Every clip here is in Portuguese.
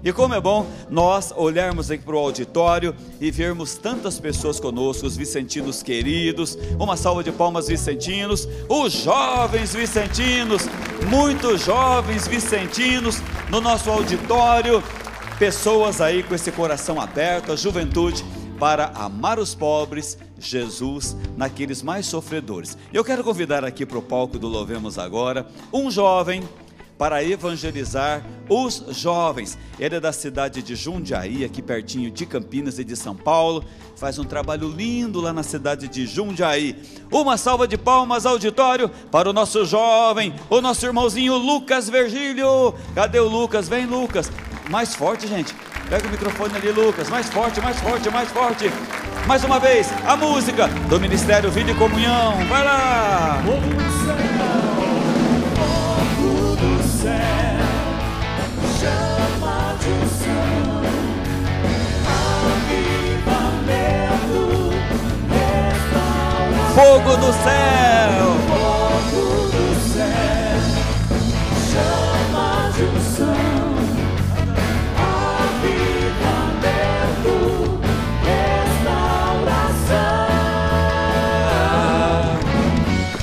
E como é bom nós olharmos aqui para o auditório e vermos tantas pessoas conosco, os vicentinos queridos. Uma salva de palmas, vicentinos, os jovens vicentinos, muitos jovens vicentinos no nosso auditório, pessoas aí com esse coração aberto, a juventude, para amar os pobres, Jesus naqueles mais sofredores. Eu quero convidar aqui para o palco do Louvemos Agora um jovem para evangelizar os jovens. Ele é da cidade de Jundiaí, aqui pertinho de Campinas e de São Paulo, faz um trabalho lindo lá na cidade de Jundiaí. Uma salva de palmas, auditório, para o nosso jovem, o nosso irmãozinho Lucas Virgílio. Cadê o Lucas? Vem, Lucas, mais forte, gente, pega o microfone ali, Lucas, mais forte, mais forte, mais forte. Mais uma vez, a música do Ministério Vida e Comunhão, vai lá! Chama de unção, avivamento, restauração. Fogo do céu, Fogo do céu, chama de unção, avivamento, restauração.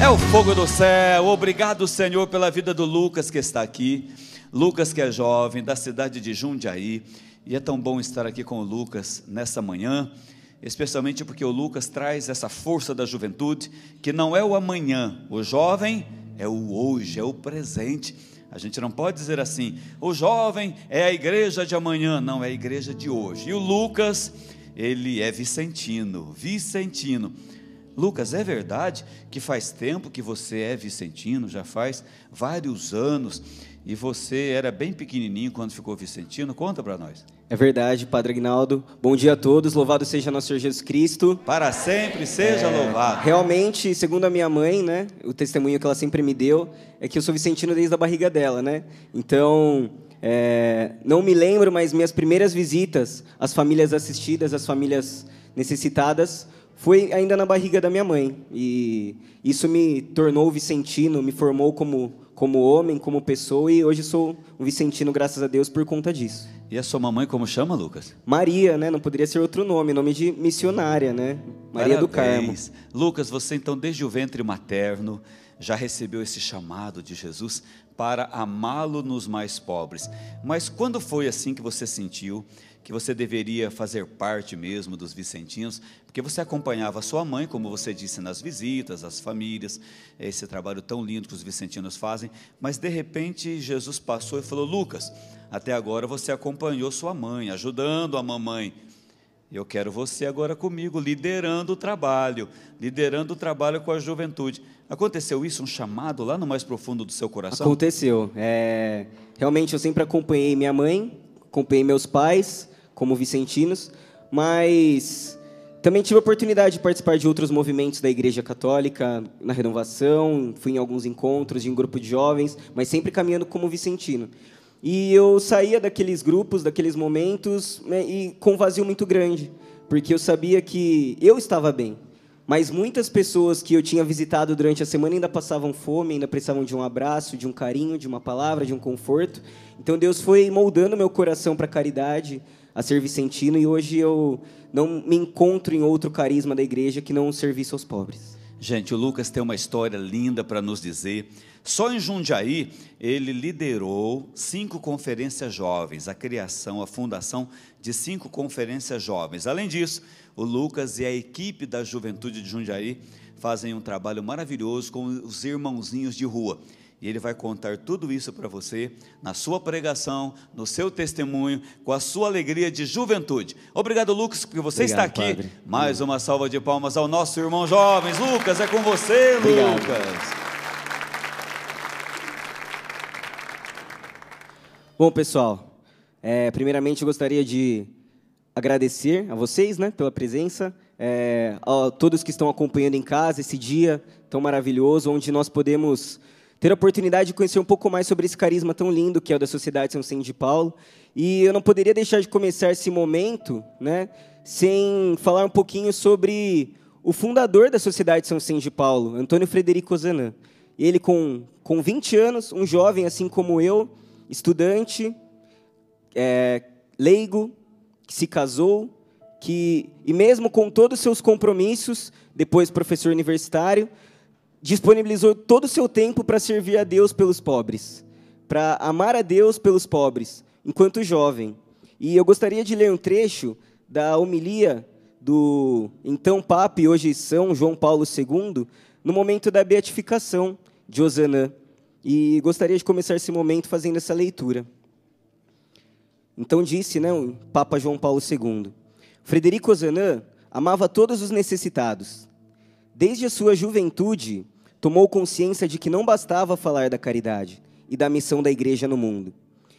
é o fogo do céu. Obrigado, Senhor, pela vida do Lucas que está aqui. Lucas, que é jovem, da cidade de Jundiaí, e é tão bom estar aqui com o Lucas nessa manhã, especialmente porque o Lucas traz essa força da juventude, que não é o amanhã, o jovem é o hoje, é o presente. A gente não pode dizer assim, o jovem é a igreja de amanhã, não, é a igreja de hoje. E o Lucas, ele é vicentino. Lucas, é verdade que faz tempo que você é vicentino, já faz vários anos, e você era bem pequenininho quando ficou vicentino? Conta para nós. É verdade, Padre Aguinaldo. Bom dia a todos, louvado seja nosso Senhor Jesus Cristo. Para sempre seja louvado. Realmente, segundo a minha mãe, né, o testemunho que ela sempre me deu, é que eu sou vicentino desde a barriga dela, né? Então, não me lembro, mas minhas primeiras visitas às famílias assistidas, às famílias necessitadas, foi ainda na barriga da minha mãe. E isso me tornou vicentino, me formou como homem, como pessoa, e hoje sou um vicentino, graças a Deus, por conta disso. E a sua mamãe como chama, Lucas? Maria, né? Não poderia ser outro nome de missionária, né? Maria do Carmo. Lucas, você então desde o ventre materno já recebeu esse chamado de Jesus para amá-lo nos mais pobres. Mas quando foi assim que você sentiu que você deveria fazer parte mesmo dos vicentinos? Porque você acompanhava a sua mãe, como você disse, nas visitas, as famílias, esse trabalho tão lindo que os vicentinos fazem, mas de repente Jesus passou e falou, Lucas, até agora você acompanhou sua mãe, ajudando a mamãe, eu quero você agora comigo, liderando o trabalho com a juventude. Aconteceu isso, um chamado lá no mais profundo do seu coração? Aconteceu. Realmente eu sempre acompanhei minha mãe, acompanhei meus pais como vicentinos, mas também tive a oportunidade de participar de outros movimentos da Igreja Católica, na Renovação, fui em alguns encontros de um grupo de jovens, mas sempre caminhando como vicentino. E eu saía daqueles grupos, daqueles momentos, né, e com um vazio muito grande, porque eu sabia que eu estava bem, mas muitas pessoas que eu tinha visitado durante a semana ainda passavam fome, ainda precisavam de um abraço, de um carinho, de uma palavra, de um conforto. Então Deus foi moldando meu coração para a caridade, a ser vicentino, e hoje eu não me encontro em outro carisma da igreja que não o serviço aos pobres. Gente, o Lucas tem uma história linda para nos dizer. Só em Jundiaí, ele liderou 5 conferências jovens, a criação, a fundação de 5 conferências jovens. Além disso, o Lucas e a equipe da Juventude de Jundiaí fazem um trabalho maravilhoso com os irmãozinhos de rua. E ele vai contar tudo isso para você, na sua pregação, no seu testemunho, com a sua alegria de juventude. Obrigado, Lucas, porque você está aqui. Padre. Mais uma salva de palmas ao nosso irmão jovens. Lucas, é com você, Obrigado. Lucas. Bom, pessoal, primeiramente eu gostaria de agradecer a vocês, né, pela presença, a todos que estão acompanhando em casa esse dia tão maravilhoso, onde nós podemos ter a oportunidade de conhecer um pouco mais sobre esse carisma tão lindo que é o da Sociedade São Vicente de Paulo. E eu não poderia deixar de começar esse momento, né, sem falar um pouquinho sobre o fundador da Sociedade São Vicente de Paulo, Antônio Frederico Ozanam. Ele, com 20 anos, um jovem assim como eu, estudante, leigo, que se casou, e mesmo com todos os seus compromissos, depois professor universitário, disponibilizou todo o seu tempo para servir a Deus pelos pobres, para amar a Deus pelos pobres, enquanto jovem. E eu gostaria de ler um trecho da homilia do então Papa e hoje São João Paulo II, no momento da beatificação de Ozanam. E gostaria de começar esse momento fazendo essa leitura. Então disse, o Papa João Paulo II, Frederico Ozanam amava todos os necessitados. Desde a sua juventude, tomou consciência de que não bastava falar da caridade e da missão da Igreja no mundo.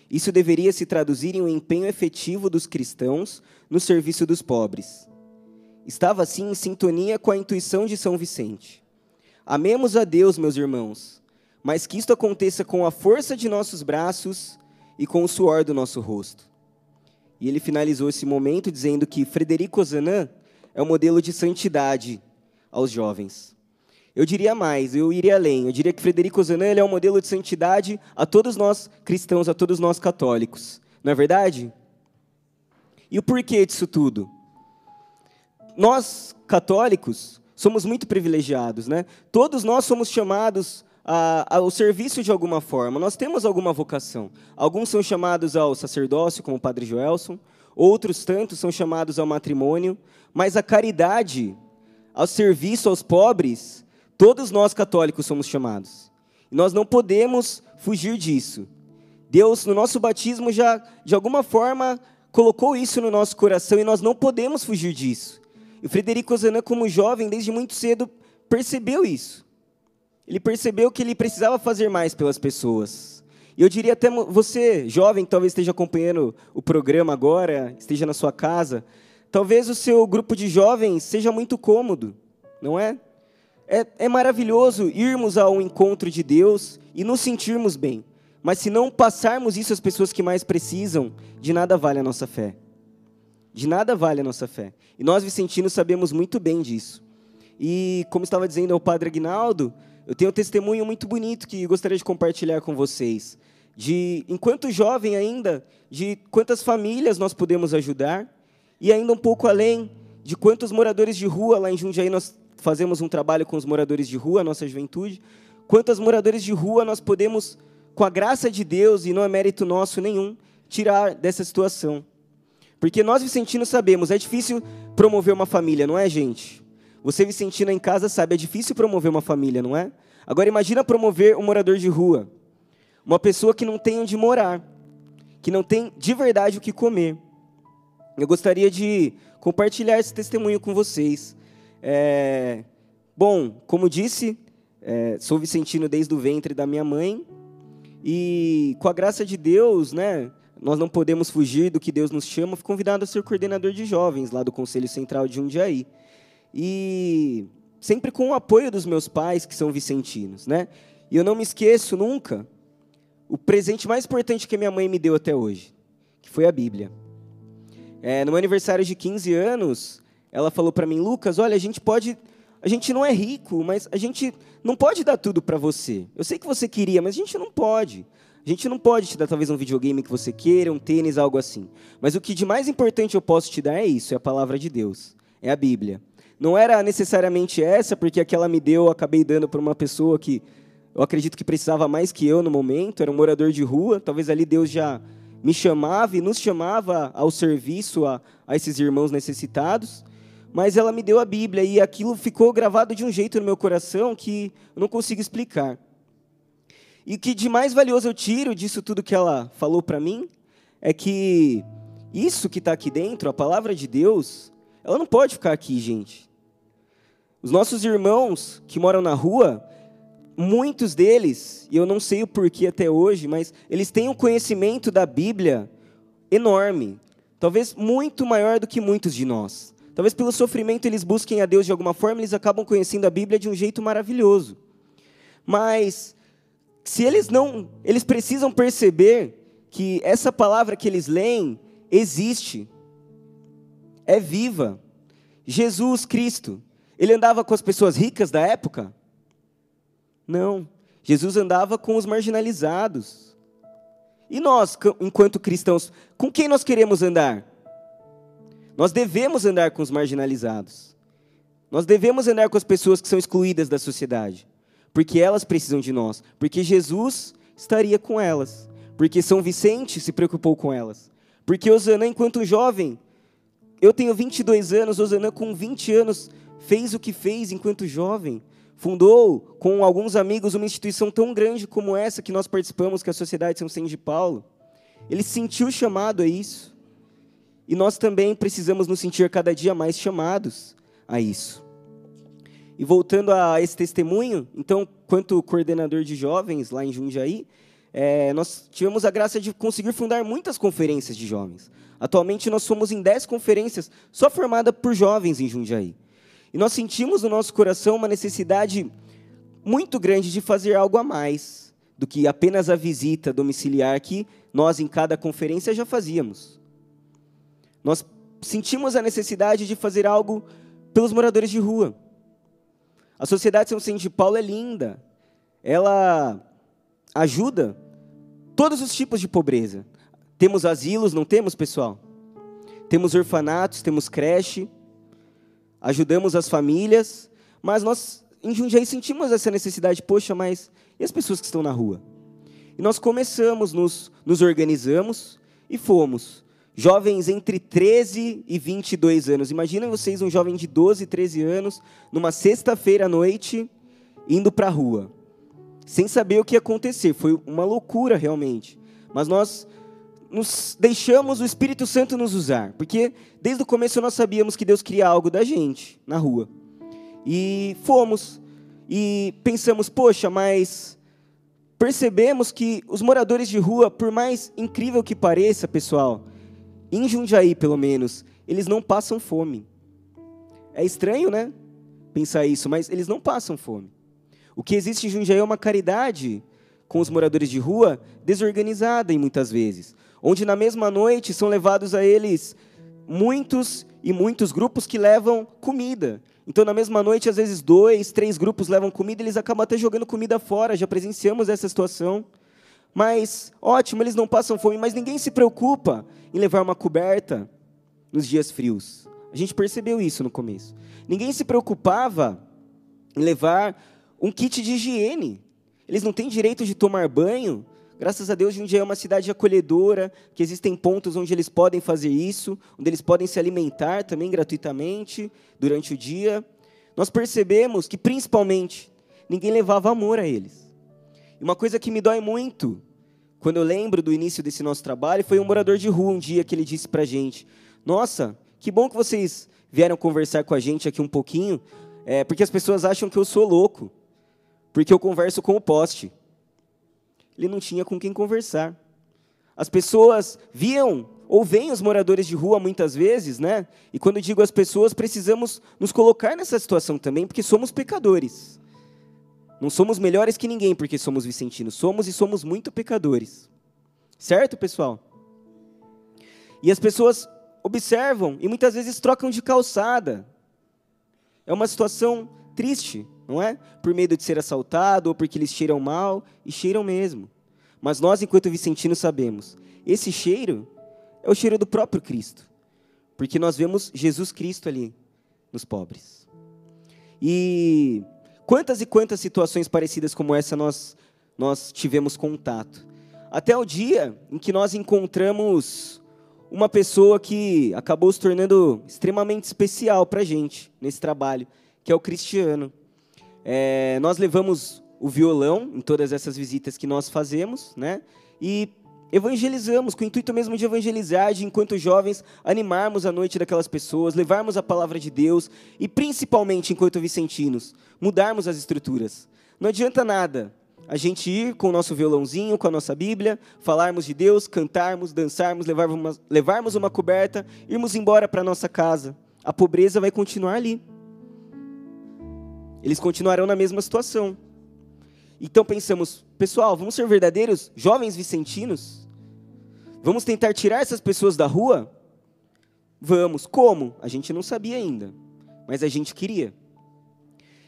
Isso deveria se traduzir em um empenho efetivo dos cristãos no serviço dos pobres. Estava, assim, em sintonia com a intuição de São Vicente. Amemos a Deus, meus irmãos, mas que isto aconteça com a força de nossos braços e com o suor do nosso rosto. E ele finalizou esse momento dizendo que Frederico Ozanam é o modelo de santidade aos jovens. Eu diria mais, eu iria além. Eu diria que Frederico Ozanam é um modelo de santidade a todos nós cristãos, a todos nós católicos. Não é verdade? E o porquê disso tudo? Nós, católicos, somos muito privilegiados, né? Todos nós somos chamados ao serviço de alguma forma. Nós temos alguma vocação. Alguns são chamados ao sacerdócio, como o Padre Joelson. Outros tantos são chamados ao matrimônio. Mas a caridade, ao serviço aos pobres, todos nós católicos somos chamados. E nós não podemos fugir disso. Deus, no nosso batismo, já, de alguma forma, colocou isso no nosso coração e nós não podemos fugir disso. E Frederico Ozanam, como jovem, desde muito cedo, percebeu isso. Ele percebeu que ele precisava fazer mais pelas pessoas. E eu diria até você, jovem, que talvez esteja acompanhando o programa agora, esteja na sua casa, talvez o seu grupo de jovens seja muito cômodo, não é? É maravilhoso irmos ao encontro de Deus e nos sentirmos bem. Mas se não passarmos isso às pessoas que mais precisam, de nada vale a nossa fé. De nada vale a nossa fé. E nós, vicentinos, sabemos muito bem disso. E, como estava dizendo ao Padre Aguinaldo, eu tenho um testemunho muito bonito que gostaria de compartilhar com vocês. Enquanto jovem ainda, de quantas famílias nós podemos ajudar. E ainda um pouco além, de quantos moradores de rua, lá em Jundiaí nós fazemos um trabalho com os moradores de rua, a nossa juventude. Quantos moradores de rua nós podemos, com a graça de Deus, e não é mérito nosso nenhum, tirar dessa situação. Porque nós, vicentinos, sabemos, é difícil promover uma família, não é, gente? Você, vicentino, em casa, sabe, é difícil promover uma família, não é? Agora, imagina promover um morador de rua. Uma pessoa que não tem onde morar, que não tem, de verdade, o que comer. Eu gostaria de compartilhar esse testemunho com vocês. Bom, como disse, sou vicentino desde o ventre da minha mãe, e com a graça de Deus, nós não podemos fugir do que Deus nos chama. Fui convidado a ser coordenador de jovens lá do Conselho Central de Jundiaí. E sempre com o apoio dos meus pais, que são vicentinos, E eu não me esqueço nunca o presente mais importante que a minha mãe me deu até hoje, que foi a Bíblia. No meu aniversário de 15 anos, ela falou para mim, Lucas, olha, a gente não é rico, mas a gente não pode dar tudo para você. Eu sei que você queria, mas a gente não pode. A gente não pode te dar talvez um videogame que você queira, um tênis, algo assim. Mas o que de mais importante eu posso te dar é isso, é a palavra de Deus, é a Bíblia. Não era necessariamente essa, porque a que ela me deu eu acabei dando para uma pessoa que eu acredito que precisava mais que eu no momento, era um morador de rua, talvez ali Deus já me chamava e nos chamava ao serviço a esses irmãos necessitados, mas ela me deu a Bíblia e aquilo ficou gravado de um jeito no meu coração que eu não consigo explicar. E o que de mais valioso eu tiro disso tudo que ela falou para mim é que isso que está aqui dentro, a palavra de Deus, ela não pode ficar aqui, gente. Os nossos irmãos que moram na rua, muitos deles, e eu não sei o porquê até hoje, mas eles têm um conhecimento da Bíblia enorme, talvez muito maior do que muitos de nós. Talvez pelo sofrimento eles busquem a Deus de alguma forma, eles acabam conhecendo a Bíblia de um jeito maravilhoso. Mas se eles precisam perceber que essa palavra que eles leem existe, é viva. Jesus Cristo, ele andava com as pessoas ricas da época? Não. Jesus andava com os marginalizados. E nós, enquanto cristãos, com quem nós queremos andar? Nós devemos andar com os marginalizados. Nós devemos andar com as pessoas que são excluídas da sociedade. Porque elas precisam de nós. Porque Jesus estaria com elas. Porque São Vicente se preocupou com elas. Porque Osana, enquanto jovem, eu tenho 22 anos, Osana com 20 anos, fez o que fez enquanto jovem. Fundou, com alguns amigos, uma instituição tão grande como essa que nós participamos, que é a Sociedade São Vicente de Paulo. Ele sentiu chamado a isso. E nós também precisamos nos sentir cada dia mais chamados a isso. E voltando a esse testemunho, então, quanto coordenador de jovens lá em Jundiaí, nós tivemos a graça de conseguir fundar muitas conferências de jovens. Atualmente nós somos em 10 conferências, só formadas por jovens em Jundiaí. E nós sentimos no nosso coração uma necessidade muito grande de fazer algo a mais do que apenas a visita domiciliar que nós, em cada conferência, já fazíamos. Nós sentimos a necessidade de fazer algo pelos moradores de rua. A Sociedade São Vicente de Paulo é linda. Ela ajuda todos os tipos de pobreza. Temos asilos, não temos, pessoal? Temos orfanatos, temos creche, ajudamos as famílias, mas nós, em Jundiaí, sentimos essa necessidade. Poxa, mas e as pessoas que estão na rua? E nós começamos, nos organizamos e fomos. Jovens entre 13 e 22 anos. Imaginem vocês um jovem de 12, 13 anos, numa sexta-feira à noite, indo para a rua, sem saber o que ia acontecer. Foi uma loucura, realmente. Mas nós nos deixamos o Espírito Santo nos usar, porque desde o começo nós sabíamos que Deus queria algo da gente, na rua. E fomos, e pensamos, poxa, mas percebemos que os moradores de rua, por mais incrível que pareça, pessoal, em Jundiaí, pelo menos, eles não passam fome. É estranho, né? Pensar isso, mas eles não passam fome. O que existe em Jundiaí é uma caridade com os moradores de rua desorganizada, em muitas vezes. Onde, na mesma noite, são levados a eles muitos e muitos grupos que levam comida. Então, na mesma noite, às vezes, 2, 3 grupos levam comida e eles acabam até jogando comida fora. Já presenciamos essa situação. Mas, ótimo, eles não passam fome, mas ninguém se preocupa em levar uma coberta nos dias frios. A gente percebeu isso no começo. Ninguém se preocupava em levar um kit de higiene. Eles não têm direito de tomar banho. Graças a Deus, Jundiaí é uma cidade acolhedora, que existem pontos onde eles podem fazer isso, onde eles podem se alimentar também gratuitamente durante o dia. Nós percebemos que, principalmente, ninguém levava amor a eles. E uma coisa que me dói muito, quando eu lembro do início desse nosso trabalho, foi um morador de rua um dia que ele disse para a gente: nossa, que bom que vocês vieram conversar com a gente aqui um pouquinho, porque as pessoas acham que eu sou louco, porque eu converso com o poste. Ele não tinha com quem conversar. As pessoas viam ou veem os moradores de rua muitas vezes, né? E quando eu digo as pessoas, precisamos nos colocar nessa situação também, porque somos pecadores. Não somos melhores que ninguém porque somos vicentinos. Somos e somos muito pecadores. Certo, pessoal? E as pessoas observam e muitas vezes trocam de calçada. É uma situação triste, não é? Por medo de ser assaltado ou porque eles cheiram mal, e cheiram mesmo. Mas nós, enquanto vicentinos, sabemos, esse cheiro é o cheiro do próprio Cristo. Porque nós vemos Jesus Cristo ali, nos pobres. E quantas situações parecidas como essa nós tivemos contato. Até o dia em que nós encontramos uma pessoa que acabou se tornando extremamente especial para a gente, nesse trabalho, que é o Cristiano. Nós levamos o violão em todas essas visitas que nós fazemos, né? E evangelizamos, com o intuito mesmo de evangelizar, de, enquanto jovens, animarmos a noite daquelas pessoas, levarmos a palavra de Deus e, principalmente, enquanto vicentinos, mudarmos as estruturas. Não adianta nada a gente ir com o nosso violãozinho, com a nossa Bíblia, falarmos de Deus, cantarmos, dançarmos, levarmos uma coberta, irmos embora para a nossa casa. A pobreza vai continuar ali. Eles continuarão na mesma situação. Então pensamos, pessoal, vamos ser verdadeiros jovens vicentinos? Vamos tentar tirar essas pessoas da rua? Vamos. Como? A gente não sabia ainda, mas a gente queria.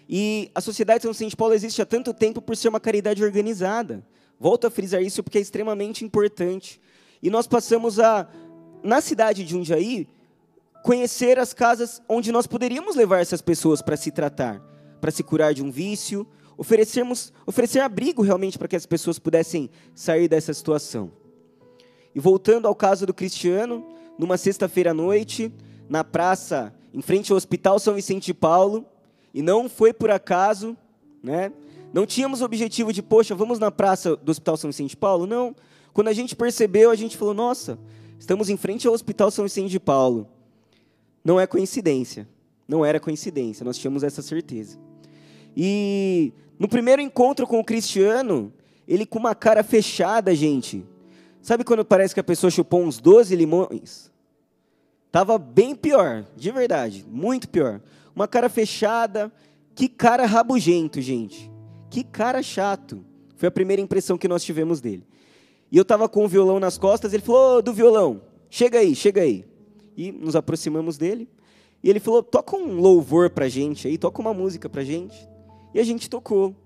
E a Sociedade São Vicente de Paulo existe há tanto tempo por ser uma caridade organizada, Volto a frisar isso porque é extremamente importante. E nós passamos na cidade de Jundiaí, conhecer as casas onde nós poderíamos levar essas pessoas para se tratar, para se curar de um vício, oferecer abrigo realmente para que as pessoas pudessem sair dessa situação. E voltando ao caso do Cristiano, numa sexta-feira à noite, na praça, em frente ao Hospital São Vicente de Paulo, e não foi por acaso, né? Não tínhamos o objetivo de, poxa, vamos na praça do Hospital São Vicente de Paulo? Não. Quando a gente percebeu, a gente falou, nossa, estamos em frente ao Hospital São Vicente de Paulo. Não é coincidência. Não era coincidência, nós tínhamos essa certeza. E no primeiro encontro com o Cristiano, ele com uma cara fechada, gente. Sabe quando parece que a pessoa chupou uns 12 limões? Tava bem pior, de verdade, muito pior. Uma cara fechada, que cara rabugento, gente. Que cara chato. Foi a primeira impressão que nós tivemos dele. E eu estava com o violão nas costas, ele falou, do violão, chega aí, chega aí. E nos aproximamos dele. E ele falou, toca um louvor pra gente aí, toca uma música pra gente. E a gente tocou.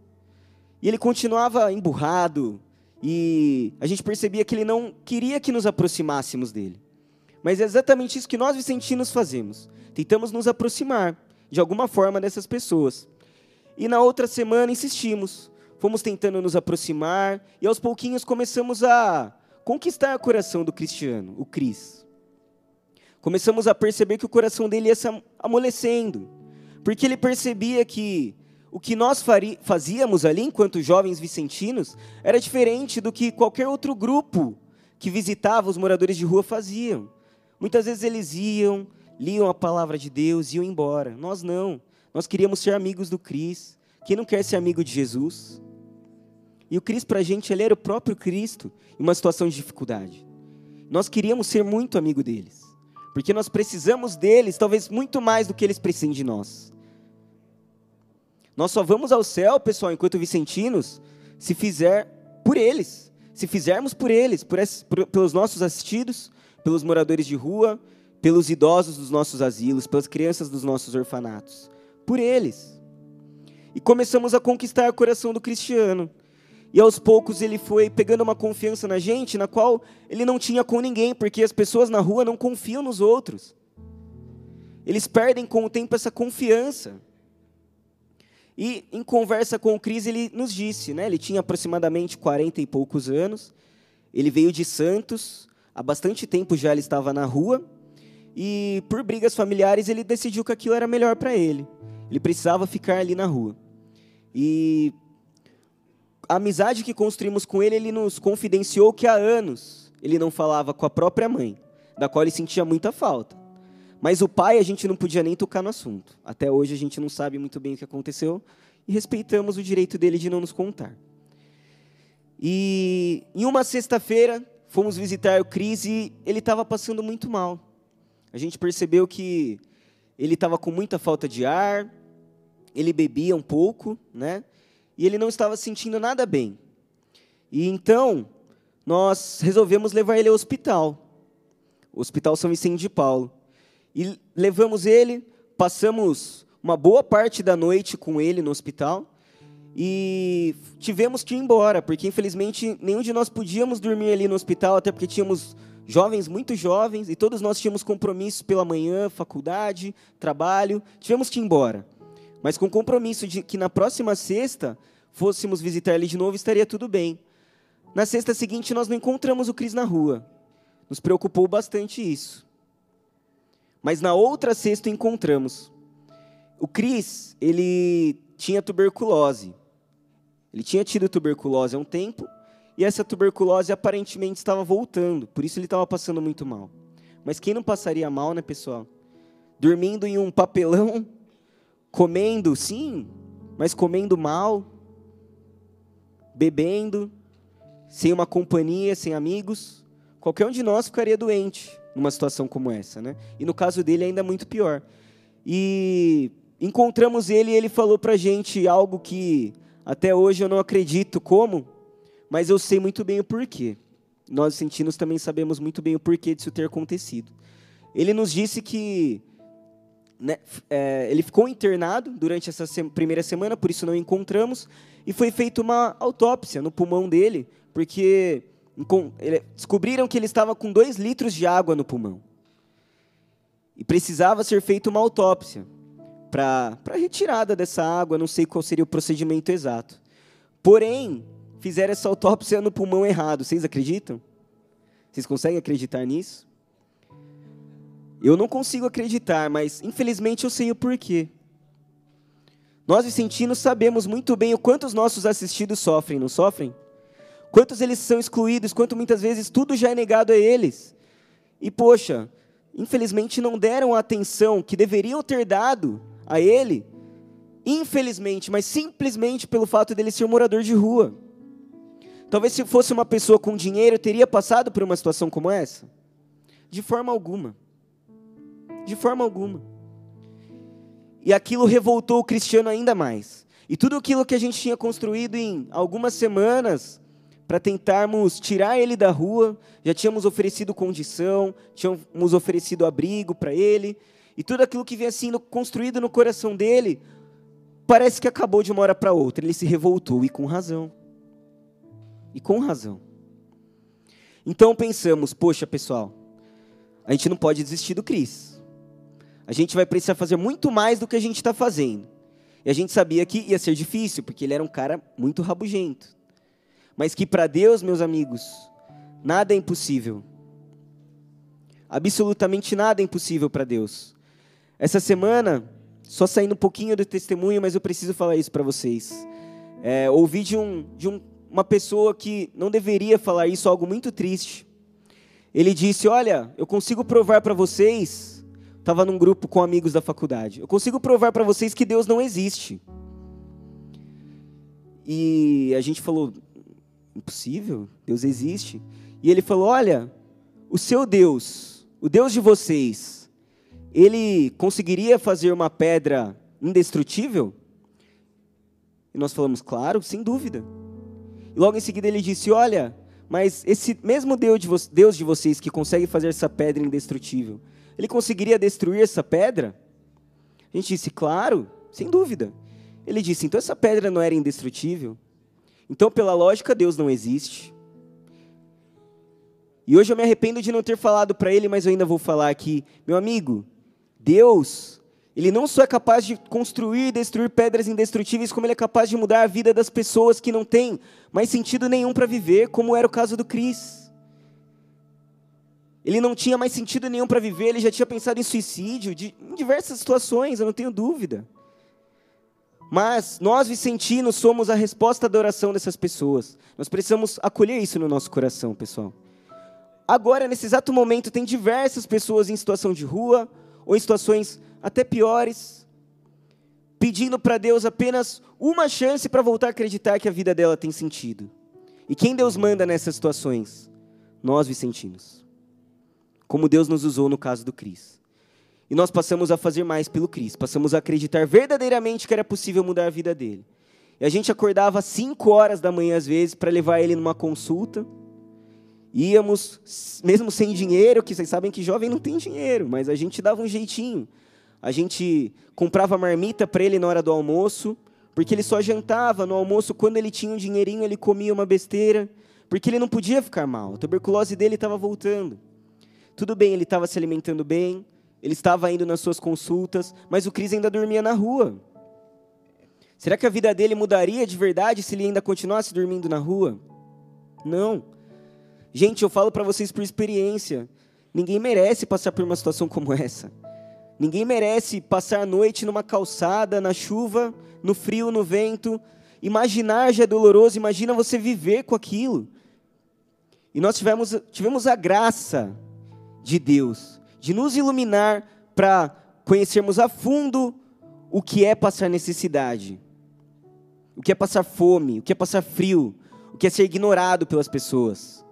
E ele continuava emburrado. E a gente percebia que ele não queria que nos aproximássemos dele. Mas é exatamente isso que nós vicentinos fazemos. Tentamos nos aproximar, de alguma forma, dessas pessoas. E na outra semana insistimos. Fomos tentando nos aproximar. E aos pouquinhos começamos a conquistar o coração do Cristiano, o Cris. Começamos a perceber que o coração dele ia se amolecendo. Porque ele percebia que o que nós fazíamos ali, enquanto jovens vicentinos, era diferente do que qualquer outro grupo que visitava os moradores de rua faziam. Muitas vezes eles iam, liam a palavra de Deus e iam embora. Nós não. Nós queríamos ser amigos do Cris. Quem não quer ser amigo de Jesus? E o Cris, para a gente, ele era o próprio Cristo em uma situação de dificuldade. Nós queríamos ser muito amigo deles. Porque nós precisamos deles, talvez muito mais do que eles precisem de nós. Nós só vamos ao céu, pessoal, enquanto vicentinos, se fizer por eles. Se fizermos por eles, pelos nossos assistidos, pelos moradores de rua, pelos idosos dos nossos asilos, pelas crianças dos nossos orfanatos. Por eles. E começamos a conquistar o coração do Cristiano. E aos poucos ele foi pegando uma confiança na gente, na qual ele não tinha com ninguém, porque as pessoas na rua não confiam nos outros. Eles perdem com o tempo essa confiança. E em conversa com o Cris, ele nos disse, né? Ele tinha aproximadamente 40 e poucos anos, ele veio de Santos, há bastante tempo já ele estava na rua, e por brigas familiares ele decidiu que aquilo era melhor para ele. Ele precisava ficar ali na rua. E a amizade que construímos com ele, ele nos confidenciou que há anos ele não falava com a própria mãe, da qual ele sentia muita falta. Mas o pai, a gente não podia nem tocar no assunto. Até hoje a gente não sabe muito bem o que aconteceu e respeitamos o direito dele de não nos contar. E em uma sexta-feira, fomos visitar o Cris e ele estava passando muito mal. A gente percebeu que ele estava com muita falta de ar, ele bebia um pouco, né? E ele não estava sentindo nada bem. E então, nós resolvemos levar ele ao hospital. O Hospital São Vicente de Paulo. E levamos ele, passamos uma boa parte da noite com ele no hospital. E tivemos que ir embora, porque infelizmente nenhum de nós podíamos dormir ali no hospital, até porque tínhamos jovens, muito jovens, e todos nós tínhamos compromissos pela manhã, faculdade, trabalho. Tivemos que ir embora. Mas com o compromisso de que na próxima sexta fôssemos visitar ele de novo, estaria tudo bem. Na sexta seguinte, nós não encontramos o Cris na rua. Nos preocupou bastante isso. Mas na outra sexta encontramos. O Cris, ele tinha tuberculose. Ele tinha tido tuberculose há um tempo, e essa tuberculose aparentemente estava voltando, por isso ele estava passando muito mal. Mas quem não passaria mal, né, pessoal? Dormindo em um papelão, comendo, sim, mas comendo mal, bebendo, sem uma companhia, sem amigos. Qualquer um de nós ficaria doente numa situação como essa, né? E no caso dele ainda muito pior. E encontramos ele e ele falou pra gente algo que até hoje eu não acredito como, mas eu sei muito bem o porquê. Nós vicentinos também sabemos muito bem o porquê disso ter acontecido. Ele nos disse que né, ele ficou internado durante essa primeira semana, por isso não encontramos, e foi feita uma autópsia no pulmão dele, porque descobriram que ele estava com 2 litros de água no pulmão. E precisava ser feita uma autópsia para retirada dessa água, não sei qual seria o procedimento exato. Porém, fizeram essa autópsia no pulmão errado, vocês acreditam? Vocês conseguem acreditar nisso? Eu não consigo acreditar, mas infelizmente eu sei o porquê. Nós vicentinos sabemos muito bem o quanto os nossos assistidos sofrem, não sofrem? Quantos eles são excluídos, quanto muitas vezes tudo já é negado a eles. E poxa, infelizmente não deram a atenção que deveriam ter dado a ele, infelizmente, mas simplesmente pelo fato dele ser um morador de rua. Talvez se fosse uma pessoa com dinheiro, teria passado por uma situação como essa? De forma alguma. De forma alguma. E aquilo revoltou o Cristiano ainda mais. E tudo aquilo que a gente tinha construído em algumas semanas, para tentarmos tirar ele da rua, já tínhamos oferecido condição, tínhamos oferecido abrigo para ele, e tudo aquilo que vinha sendo construído no coração dele, parece que acabou de uma hora para outra. Ele se revoltou, e com razão. E com razão. Então pensamos, poxa pessoal, a gente não pode desistir do Cris. A gente vai precisar fazer muito mais do que a gente está fazendo. E a gente sabia que ia ser difícil, porque ele era um cara muito rabugento. Mas que para Deus, meus amigos, nada é impossível. Absolutamente nada é impossível para Deus. Essa semana, só saindo um pouquinho do testemunho, mas eu preciso falar isso para vocês. Ouvi de uma pessoa que não deveria falar isso, algo muito triste. Ele disse, olha, eu consigo provar para vocês... Estava num grupo com amigos da faculdade. Eu consigo provar para vocês que Deus não existe. E a gente falou, impossível, Deus existe. E ele falou, olha, o seu Deus, o Deus de vocês, ele conseguiria fazer uma pedra indestrutível? E nós falamos, claro, sem dúvida. E logo em seguida ele disse, olha, mas esse mesmo Deus de vocês que consegue fazer essa pedra indestrutível, ele conseguiria destruir essa pedra? A gente disse, claro, sem dúvida. Ele disse, então essa pedra não era indestrutível? Então, pela lógica, Deus não existe. E hoje eu me arrependo de não ter falado para ele, mas eu ainda vou falar aqui. Meu amigo, Deus, ele não só é capaz de construir e destruir pedras indestrutíveis, como ele é capaz de mudar a vida das pessoas que não têm mais sentido nenhum para viver, como era o caso do Cris. Ele não tinha mais sentido nenhum para viver, ele já tinha pensado em suicídio, em diversas situações, eu não tenho dúvida. Mas nós, vicentinos, somos a resposta da oração dessas pessoas. Nós precisamos acolher isso no nosso coração, pessoal. Agora, nesse exato momento, tem diversas pessoas em situação de rua, ou em situações até piores, pedindo para Deus apenas uma chance para voltar a acreditar que a vida dela tem sentido. E quem Deus manda nessas situações? Nós, vicentinos. Como Deus nos usou no caso do Cris. E nós passamos a fazer mais pelo Cris. Passamos a acreditar verdadeiramente que era possível mudar a vida dele. E a gente acordava às 5 horas da manhã, às vezes, para levar ele numa consulta. Íamos, mesmo sem dinheiro, que vocês sabem que jovem não tem dinheiro, mas a gente dava um jeitinho. A gente comprava marmita para ele na hora do almoço, porque ele só jantava no almoço. Quando ele tinha um dinheirinho, ele comia uma besteira, porque ele não podia ficar mal. A tuberculose dele estava voltando. Tudo bem, ele estava se alimentando bem, ele estava indo nas suas consultas, mas o Cris ainda dormia na rua. Será que a vida dele mudaria de verdade se ele ainda continuasse dormindo na rua? Não. Gente, eu falo para vocês por experiência, ninguém merece passar por uma situação como essa. Ninguém merece passar a noite numa calçada, na chuva, no frio, no vento. Imaginar já é doloroso, imagina você viver com aquilo. E nós tivemos a graça de Deus, de nos iluminar para conhecermos a fundo o que é passar necessidade, o que é passar fome, o que é passar frio, o que é ser ignorado pelas pessoas.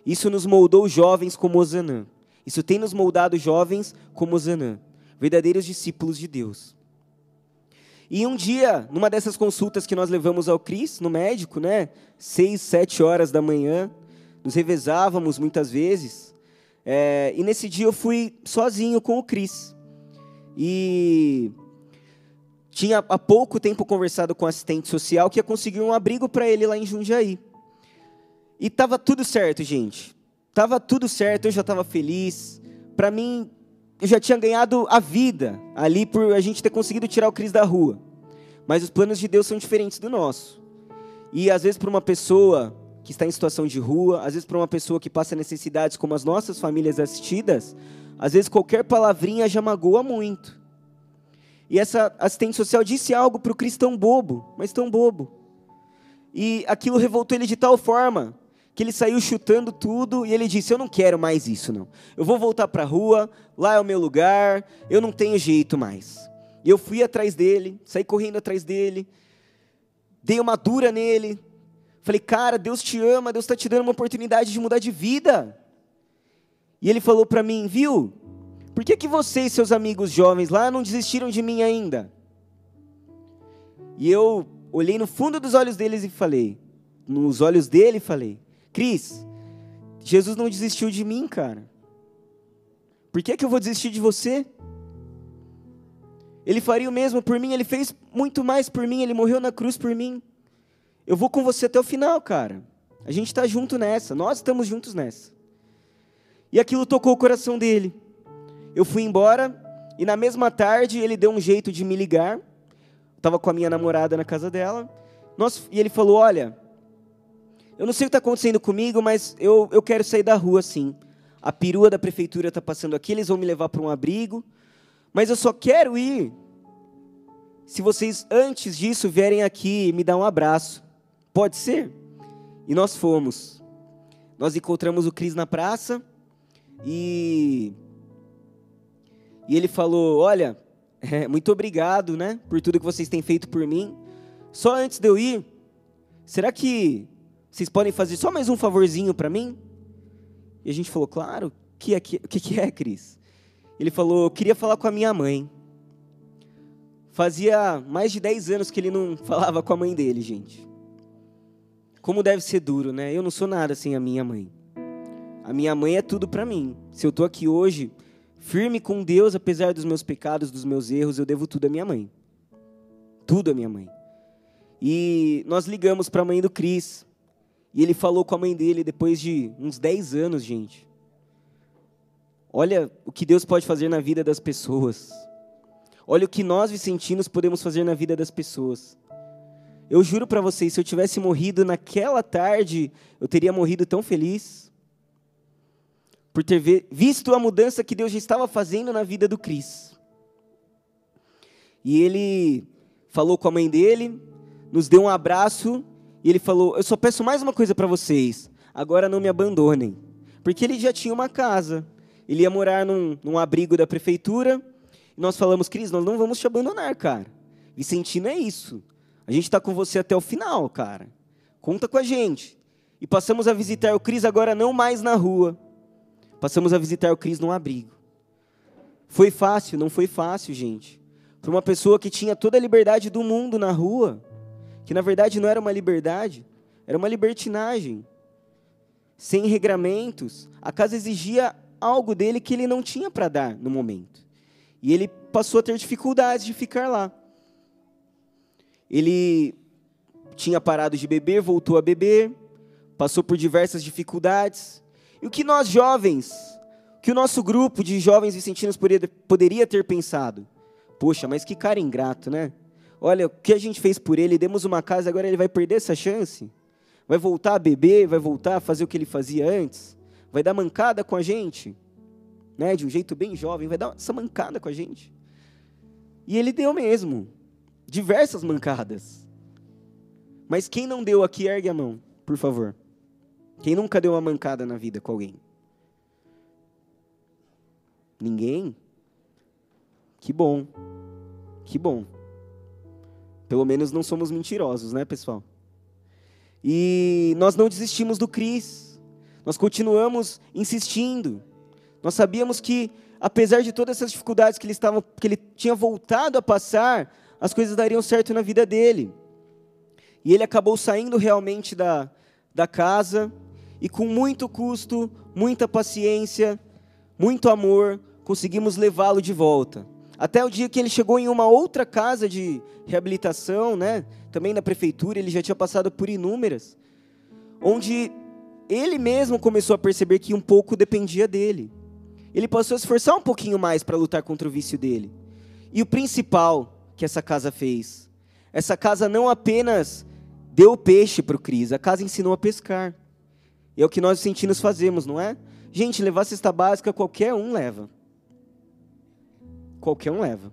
Isso nos moldou jovens como Ozanã. Isso tem nos moldado jovens como Ozanã, verdadeiros discípulos de Deus. E um dia, numa dessas consultas que nós levamos ao Cris, no médico, 6, 7 horas da manhã, nos revezávamos muitas vezes. E nesse dia eu fui sozinho com o Cris. e tinha há pouco tempo conversado com o assistente social que ia conseguir um abrigo para ele lá em Jundiaí. E estava tudo certo, gente. Estava tudo certo, eu já estava feliz. Para mim, eu já tinha ganhado a vida ali por a gente ter conseguido tirar o Cris da rua. Mas os planos de Deus são diferentes do nosso. E às vezes para uma pessoa que está em situação de rua, às vezes para uma pessoa que passa necessidades como as nossas famílias assistidas, às vezes qualquer palavrinha já magoa muito. E essa assistente social disse algo para o Cris tão bobo, mas tão bobo. E aquilo revoltou ele de tal forma que ele saiu chutando tudo e ele disse: eu não quero mais isso, não. Eu vou voltar para a rua, lá é o meu lugar, eu não tenho jeito mais. E eu fui atrás dele, saí correndo atrás dele, dei uma dura nele. Falei: cara, Deus te ama, Deus está te dando uma oportunidade de mudar de vida. E ele falou para mim: viu? Por que você e seus amigos jovens lá não desistiram de mim ainda? E eu olhei no fundo dos olhos deles e falei, nos olhos dele, falei: Cris, Jesus não desistiu de mim, cara. Por que eu vou desistir de você? Ele faria o mesmo por mim, ele fez muito mais por mim, ele morreu na cruz por mim. Eu vou com você até o final, cara. A gente está junto nessa, nós estamos juntos nessa. E aquilo tocou o coração dele. Eu fui embora e na mesma tarde ele deu um jeito de me ligar. Estava com a minha namorada na casa dela. E ele falou: olha, eu não sei o que está acontecendo comigo, mas eu quero sair da rua sim. A perua da prefeitura está passando aqui, eles vão me levar para um abrigo. Mas eu só quero ir se vocês antes disso vierem aqui e me dar um abraço. Pode ser? E nós fomos. Nós encontramos o Cris na praça e ele falou: olha, muito obrigado, né, por tudo que vocês têm feito por mim. Só antes de eu ir, será que vocês podem fazer só mais um favorzinho para mim? E a gente falou: claro. O que é, Cris? Ele falou: eu queria falar com a minha mãe. Fazia mais de 10 anos que ele não falava com a mãe dele, gente. Como deve ser duro, né? Eu não sou nada sem a minha mãe. A minha mãe é tudo para mim. Se eu estou aqui hoje, firme com Deus, apesar dos meus pecados, dos meus erros, eu devo tudo à minha mãe. Tudo à minha mãe. E nós ligamos para a mãe do Cris. E ele falou com a mãe dele depois de uns 10 anos, gente. Olha o que Deus pode fazer na vida das pessoas. Olha o que nós, vicentinos, podemos fazer na vida das pessoas. Eu juro para vocês, se eu tivesse morrido naquela tarde, eu teria morrido tão feliz. Por ter visto a mudança que Deus já estava fazendo na vida do Cris. E ele falou com a mãe dele, nos deu um abraço, e ele falou: eu só peço mais uma coisa para vocês, agora não me abandonem. Porque ele já tinha uma casa. Ele ia morar num abrigo da prefeitura. E nós falamos: Cris, nós não vamos te abandonar, cara. Vicentino é isso. A gente está com você até o final, cara. Conta com a gente. E passamos a visitar o Cris agora não mais na rua. Passamos a visitar o Cris num abrigo. Foi fácil? Não foi fácil, gente. Para uma pessoa que tinha toda a liberdade do mundo na rua, que na verdade não era uma liberdade, era uma libertinagem. Sem regramentos. A casa exigia algo dele que ele não tinha para dar no momento. E ele passou a ter dificuldades de ficar lá. Ele tinha parado de beber, voltou a beber, passou por diversas dificuldades. E o que nós jovens, que o nosso grupo de jovens vicentinos poderia ter pensado? Poxa, mas que cara ingrato, né? Olha, o que a gente fez por ele, demos uma casa, agora ele vai perder essa chance? Vai voltar a beber, vai voltar a fazer o que ele fazia antes? Vai dar mancada com a gente, né? De um jeito bem jovem, vai dar essa mancada com a gente. E ele deu mesmo, diversas mancadas. Mas quem não deu aqui, ergue a mão, por favor. Quem nunca deu uma mancada na vida com alguém? Ninguém? Que bom, que bom. Pelo menos não somos mentirosos, né, pessoal? E nós não desistimos do Cris. Nós continuamos insistindo. Nós sabíamos que, apesar de todas essas dificuldades que ele tinha voltado a passar, as coisas dariam certo na vida dele. E ele acabou saindo realmente da casa, e com muito custo, muita paciência, muito amor, conseguimos levá-lo de volta. Até o dia que ele chegou em uma outra casa de reabilitação, né? Também na prefeitura, ele já tinha passado por inúmeras, onde ele mesmo começou a perceber que um pouco dependia dele. Ele passou a se esforçar um pouquinho mais para lutar contra o vício dele. E o principal que essa casa fez, essa casa não apenas deu peixe para o Cris, a casa ensinou a pescar. E é o que nós vicentinos fazemos, não é? Gente, levar cesta básica qualquer um leva. Qualquer um leva.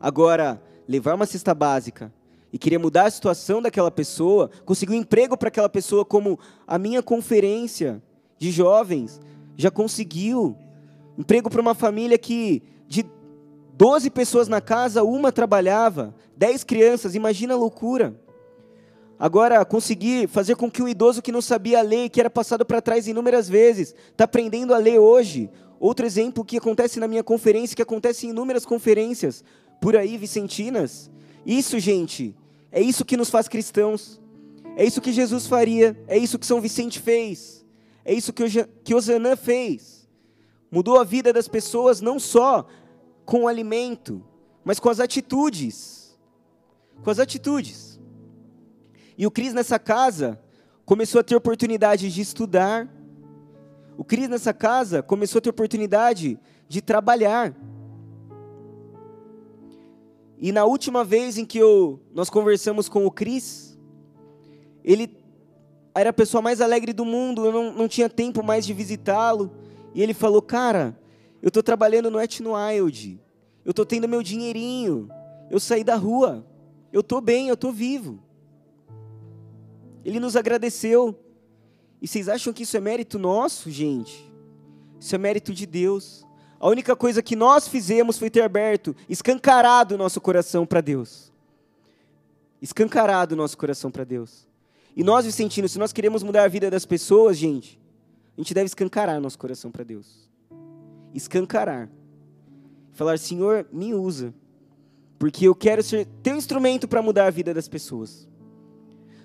Agora, levar uma cesta básica e querer mudar a situação daquela pessoa, conseguir um emprego para aquela pessoa, como a minha conferência de jovens já conseguiu. Emprego para uma família que, de 12 pessoas na casa, uma trabalhava, 10 crianças, imagina a loucura. Agora, conseguir fazer com que um idoso que não sabia ler, que era passado para trás inúmeras vezes, está aprendendo a ler hoje. Outro exemplo que acontece na minha conferência, que acontece em inúmeras conferências, por aí, vicentinas. Isso, gente, é isso que nos faz cristãos. É isso que Jesus faria, é isso que São Vicente fez. É isso que Osana fez. Mudou a vida das pessoas não só com o alimento, mas com as atitudes. Com as atitudes. E o Cris nessa casa começou a ter oportunidade de estudar. O Cris nessa casa começou a ter oportunidade de trabalhar. E na última vez em que nós conversamos com o Cris, ele era a pessoa mais alegre do mundo, eu não tinha tempo mais de visitá-lo. E ele falou, cara, eu estou trabalhando no Wet n Wild, eu estou tendo meu dinheirinho, eu saí da rua, eu estou bem, eu estou vivo. Ele nos agradeceu. E vocês acham que isso é mérito nosso, gente? Isso é mérito de Deus. A única coisa que nós fizemos foi ter aberto, escancarado o nosso coração para Deus. Escancarado o nosso coração para Deus. E nós, vicentinos, se nós queremos mudar a vida das pessoas, gente, a gente deve escancarar nosso coração para Deus. Escancarar. Falar, Senhor, me usa. Porque eu quero ser teu instrumento para mudar a vida das pessoas.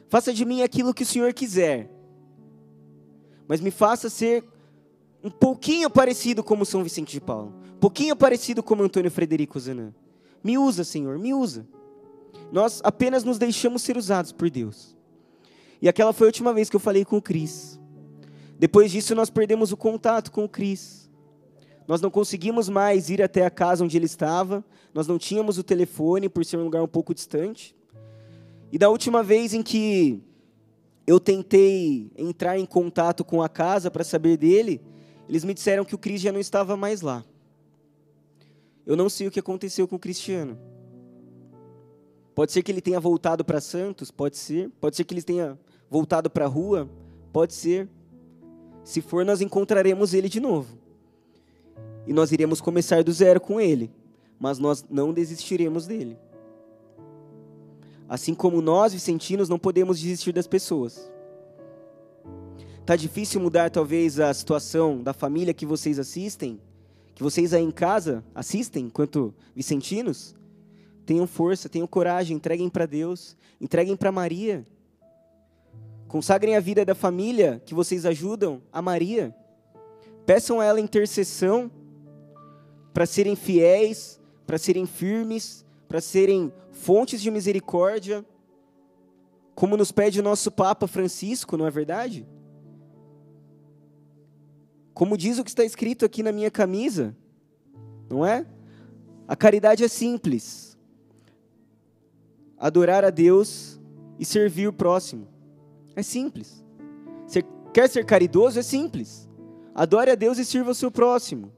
Faça de mim aquilo que o Senhor quiser. Mas me faça ser um pouquinho parecido como São Vicente de Paulo. Um pouquinho parecido como Antônio Frederico Zanã. Me usa, Senhor, me usa. Nós apenas nos deixamos ser usados por Deus. E aquela foi a última vez que eu falei com o Cris. Depois disso nós perdemos o contato com o Cris. Nós não conseguimos mais ir até a casa onde ele estava. Nós não tínhamos o telefone por ser um lugar um pouco distante. E da última vez em que eu tentei entrar em contato com a casa para saber dele, eles me disseram que o Cris já não estava mais lá. Eu não sei o que aconteceu com o Cristiano. Pode ser que ele tenha voltado para Santos, pode ser. Pode ser que ele tenha voltado para a rua, pode ser. Se for, nós encontraremos ele de novo. E nós iremos começar do zero com ele. Mas nós não desistiremos dele. Assim como nós, vicentinos, não podemos desistir das pessoas. Está difícil mudar, talvez, a situação da família que vocês assistem? Que vocês aí em casa assistem, enquanto vicentinos? Tenham força, tenham coragem, entreguem para Deus, entreguem para Maria. Consagrem a vida da família que vocês ajudam a Maria. Peçam a ela intercessão para serem fiéis, para serem firmes, para serem fontes de misericórdia, como nos pede o nosso Papa Francisco, não é verdade? Como diz o que está escrito aqui na minha camisa, não é? A caridade é simples. Adorar a Deus e servir o próximo. É simples. Quer ser caridoso? É simples. Adore a Deus e sirva o seu próximo.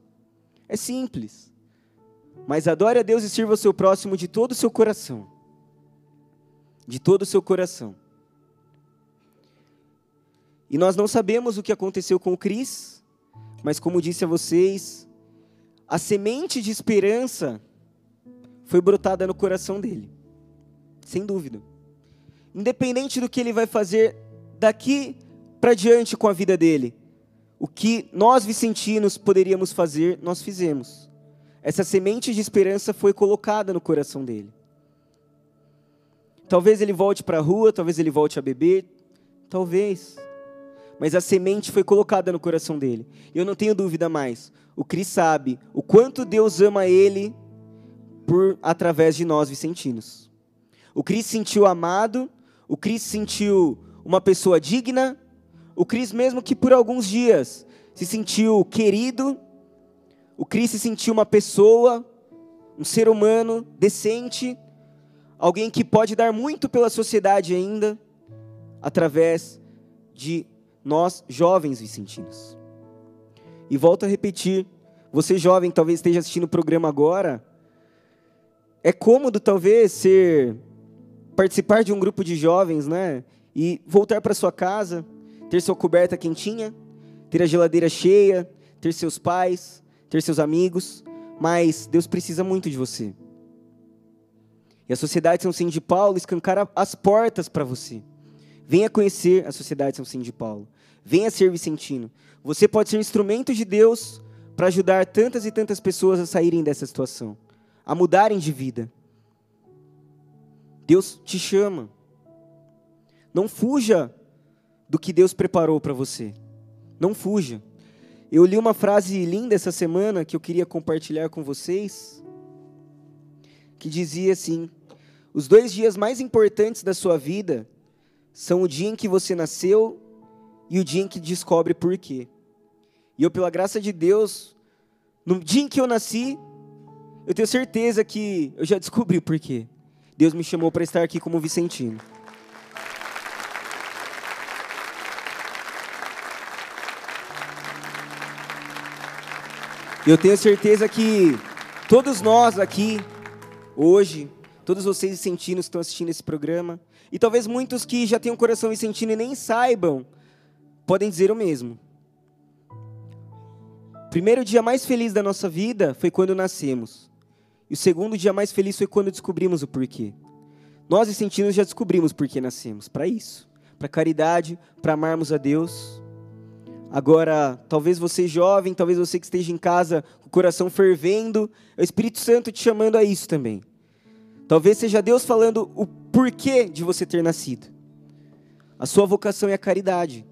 É simples. Mas adore a Deus e sirva o seu próximo de todo o seu coração. De todo o seu coração. E nós não sabemos o que aconteceu com o Cris, mas como disse a vocês, a semente de esperança foi brotada no coração dele. Sem dúvida. Independente do que ele vai fazer daqui para diante com a vida dele, o que nós vicentinos poderíamos fazer, nós fizemos. Essa semente de esperança foi colocada no coração dele. Talvez ele volte para a rua, talvez ele volte a beber, talvez. Mas a semente foi colocada no coração dele. E eu não tenho dúvida mais. O Cris sabe o quanto Deus ama ele, através de nós vicentinos. O Cris se sentiu amado, o Cris se sentiu uma pessoa digna, o Cris mesmo que por alguns dias se sentiu querido, o Cris se sentiu uma pessoa, um ser humano decente, alguém que pode dar muito pela sociedade ainda, através de nós jovens vicentinos. E volto a repetir, você jovem talvez esteja assistindo o programa agora, é cômodo talvez participar de um grupo de jovens, né? E voltar para sua casa, ter sua coberta quentinha, ter a geladeira cheia, ter seus pais, ter seus amigos, mas Deus precisa muito de você. E a Sociedade São Cine de Paulo escancara as portas para você. Venha conhecer a Sociedade São Cine de Paulo. Venha ser vicentino. Você pode ser instrumento de Deus para ajudar tantas e tantas pessoas a saírem dessa situação, a mudarem de vida. Deus te chama. Não fuja do que Deus preparou para você. Não fuja. Eu li uma frase linda essa semana que eu queria compartilhar com vocês, que dizia assim: os 2 dias mais importantes da sua vida são o dia em que você nasceu e o dia em que descobre por quê. E eu, pela graça de Deus, no dia em que eu nasci, eu tenho certeza que eu já descobri o porquê. Deus me chamou para estar aqui como vicentino. Eu tenho certeza que todos nós aqui, hoje, todos vocês vicentinos que estão assistindo esse programa, e talvez muitos que já têm um coração vicentino e nem saibam, podem dizer o mesmo. O primeiro dia mais feliz da nossa vida foi quando nascemos. E o segundo dia mais feliz foi quando descobrimos o porquê. Nós vicentinos já descobrimos por que nascemos. Para isso. Para caridade, para amarmos a Deus. Agora, talvez você jovem, talvez você que esteja em casa com o coração fervendo, é o Espírito Santo te chamando a isso também. Talvez seja Deus falando o porquê de você ter nascido. A sua vocação é a caridade.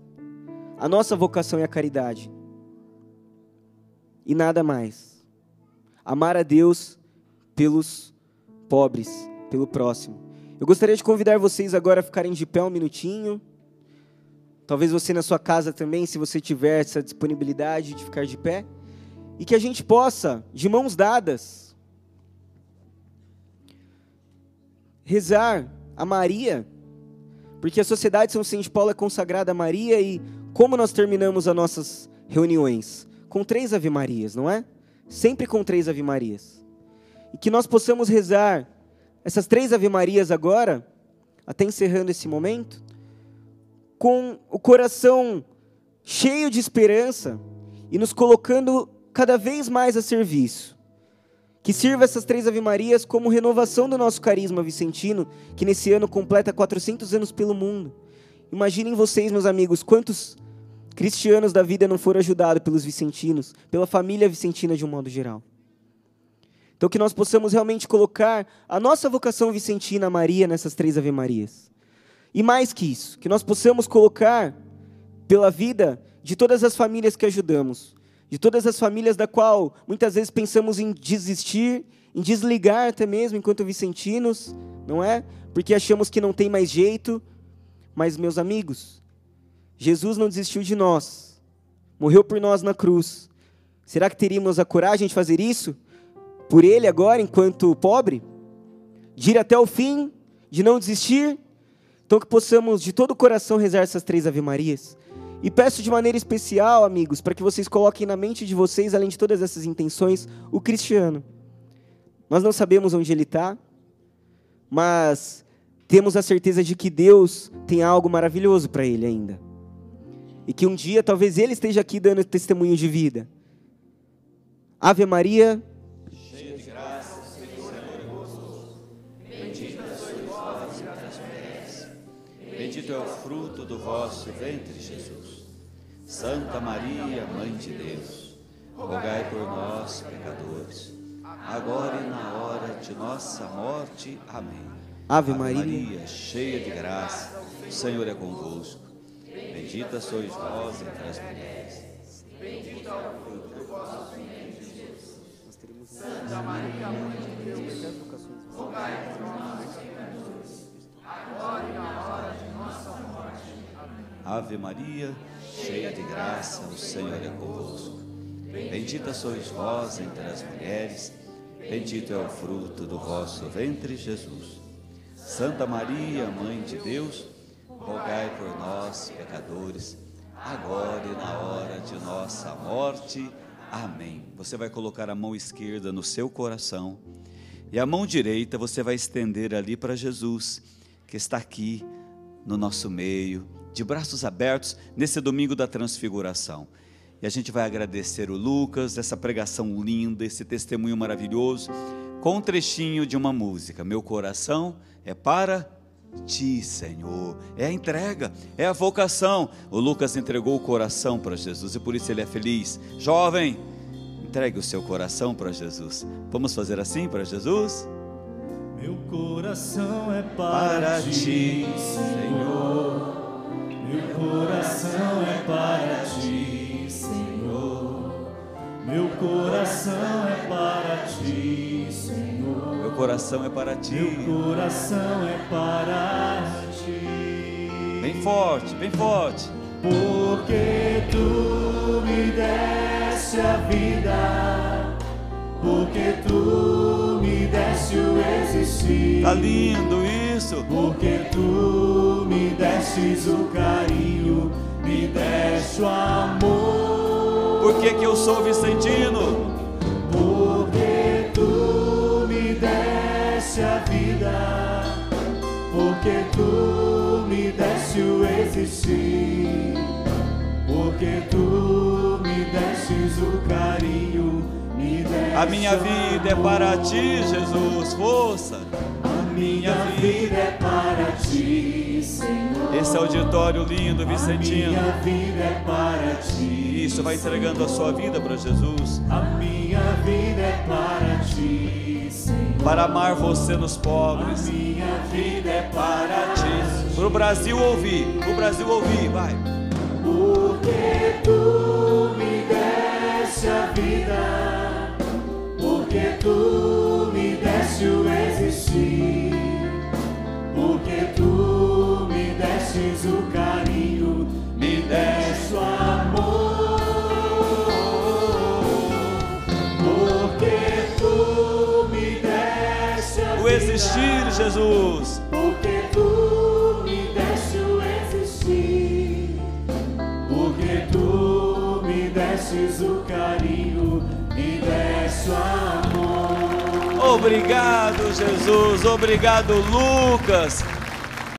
A nossa vocação é a caridade. E nada mais. Amar a Deus pelos pobres, pelo próximo. Eu gostaria de convidar vocês agora a ficarem de pé um minutinho. Talvez você na sua casa também, se você tiver essa disponibilidade de ficar de pé. E que a gente possa, de mãos dadas, rezar a Maria. Porque a Sociedade São Cine de Paulo é consagrada a Maria. E como nós terminamos as nossas reuniões? Com 3 Ave-Marias, não é? Sempre com 3 Ave-Marias. E que nós possamos rezar essas 3 Ave-Marias agora, até encerrando esse momento, com o coração cheio de esperança e nos colocando cada vez mais a serviço. Que sirva essas 3 Ave-Marias como renovação do nosso carisma vicentino, que nesse ano completa 400 anos pelo mundo. Imaginem vocês, meus amigos, quantos cristianos da vida não foram ajudados pelos vicentinos, pela família vicentina de um modo geral. Então que nós possamos realmente colocar a nossa vocação vicentina a Maria nessas 3 Ave-Marias. E mais que isso, que nós possamos colocar pela vida de todas as famílias que ajudamos, de todas as famílias da qual muitas vezes pensamos em desistir, em desligar até mesmo enquanto vicentinos, não é? Porque achamos que não tem mais jeito. Mas, meus amigos, Jesus não desistiu de nós, morreu por nós na cruz. Será que teríamos a coragem de fazer isso? Por Ele agora, enquanto pobre? De ir até o fim? De não desistir? Então que possamos de todo o coração rezar essas 3 Ave-Marias. E peço de maneira especial, amigos, para que vocês coloquem na mente de vocês, além de todas essas intenções, o Cristiano. Nós não sabemos onde ele está, mas temos a certeza de que Deus tem algo maravilhoso para ele ainda. E que um dia talvez ele esteja aqui dando testemunho de vida. Ave Maria, Cheia de graça, o Senhor é convosco. Bendita sois vós entre as mulheres. Bendito é o fruto do vosso ventre, Jesus. Santa Maria, Mãe de Deus, rogai por nós, pecadores, agora e na hora de nossa morte. Amém. Ave Maria, cheia de graça, o Senhor é convosco. Bendita sois vós entre as mulheres. Bendito é o fruto do vosso ventre, Jesus. Santa Maria, Mãe de Deus, Ave Maria, cheia de graça, o Senhor é convosco. Bendita sois vós entre as mulheres, bendito é o fruto do vosso ventre, Jesus. Santa Maria, Mãe de Deus, rogai por nós, pecadores, agora e na hora de nossa morte. Amém. Você vai colocar a mão esquerda no seu coração e a mão direita você vai estender ali para Jesus, que está aqui no nosso meio, de braços abertos, nesse domingo da transfiguração. E a gente vai agradecer o Lucas, essa pregação linda, esse testemunho maravilhoso, com um trechinho de uma música. Meu coração é para Ti, Senhor. É a entrega, é a vocação. O Lucas entregou o coração para Jesus e por isso ele é feliz. Jovem, entregue o seu coração para Jesus. Vamos fazer assim para Jesus? Meu coração é para Ti, Senhor. Meu coração é para Ti, Senhor. Meu coração é para Ti, Senhor. Meu coração é para Ti. Meu coração é para Ti. Bem forte, bem forte. Porque Tu me deste a vida, porque Tu me deste o existir. Tá lindo isso. Porque Tu me destes o carinho, me deste o amor. Por que eu sou vicentino? Porque Tu me deste a vida, porque Tu me deste o existir, porque Tu me destes o carinho, me deste a minha vida é para Ti, Jesus, força. A minha vida é para Ti, Senhor. Esse auditório lindo, vicentino. A minha vida é para Ti. Isso, vai entregando a sua vida para Jesus. A minha vida é para Ti, Senhor. Para amar você nos pobres. A minha vida é para Ti. Para o Brasil ouvir, vai. Porque Tu me deste a vida, porque Tu me deste o existir, porque Tu me destes o carinho, me deste o amor. Porque Tu me deste a vida, O existir, Jesus. porque Tu me deste o existir, porque Tu me destes o carinho, me deste o amor. Obrigado, Jesus. Obrigado, Lucas.